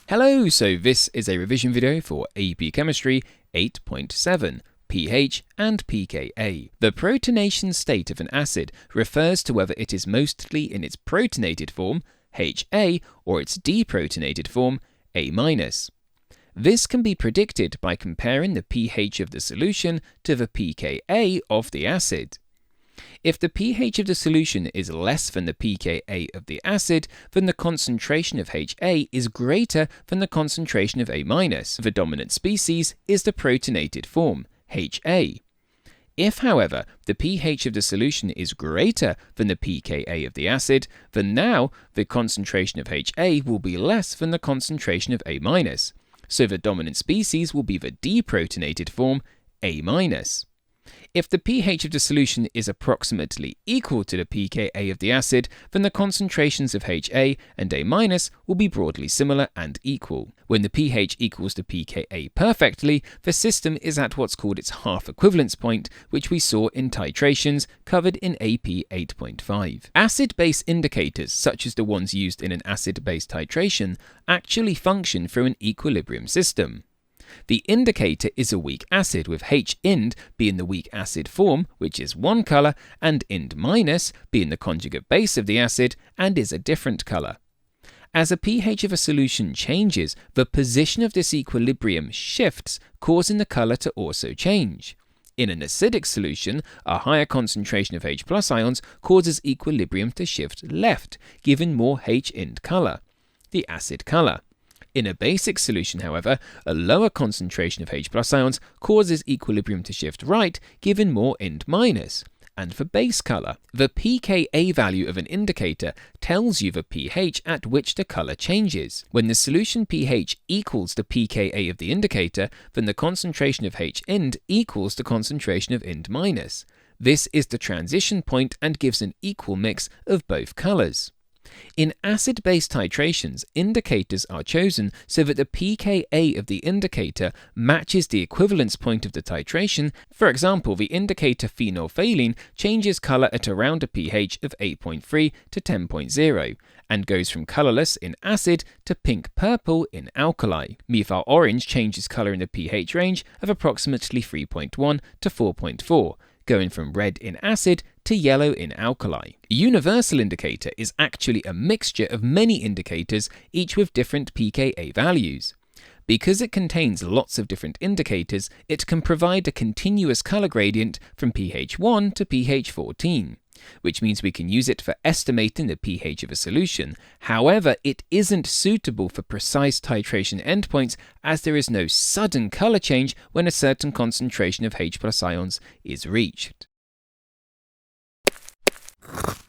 Hello, so this is a revision video for AP Chemistry 8.7, pH and pKa. The protonation state of an acid refers to whether it is mostly in its protonated form, Ha, or its deprotonated form, A-. This can be predicted by comparing the pH of the solution to the pKa of the acid. If the pH of the solution is less than the pKa of the acid, then the concentration of Ha is greater than the concentration of A-. The dominant species is the protonated form, Ha. If, however, the pH of the solution is greater than the pKa of the acid, then now the concentration of Ha will be less than the concentration of A-. So the dominant species will be the deprotonated form, A-. If the pH of the solution is approximately equal to the pKa of the acid, then the concentrations of Ha and A- will be broadly similar and equal. When the pH equals the pKa perfectly, the system is at what's called its half-equivalence point, which we saw in titrations covered in AP 8.5. Acid-base indicators, such as the ones used in an acid-base titration, actually function through an equilibrium system. The indicator is a weak acid, with H Ind being the weak acid form, which is one colour, and Ind- being the conjugate base of the acid and is a different colour. As the pH of a solution changes, the position of this equilibrium shifts, causing the colour to also change. In an acidic solution, a higher concentration of H+ ions causes equilibrium to shift left, giving more H Ind colour, the acid colour. In a basic solution, however, a lower concentration of H+ ions causes equilibrium to shift right, giving more Ind-. And for base colour, the pKa value of an indicator tells you the pH at which the colour changes. When the solution pH equals the pKa of the indicator, then the concentration of H Ind equals the concentration of Ind-. This is the transition point and gives an equal mix of both colours. In acid-base titrations, indicators are chosen so that the pKa of the indicator matches the equivalence point of the titration. For example, the indicator phenolphthalein changes colour at around a pH of 8.3 to 10.0 and goes from colourless in acid to pink-purple in alkali. Methyl orange changes colour in the pH range of approximately 3.1 to 4.4, going from red in acid to yellow in alkali. A universal indicator is actually a mixture of many indicators, each with different pKa values. Because it contains lots of different indicators, it can provide a continuous colour gradient from pH 1 to pH 14, which means we can use it for estimating the pH of a solution. However, it isn't suitable for precise titration endpoints, as there is no sudden colour change when a certain concentration of H+ ions is reached.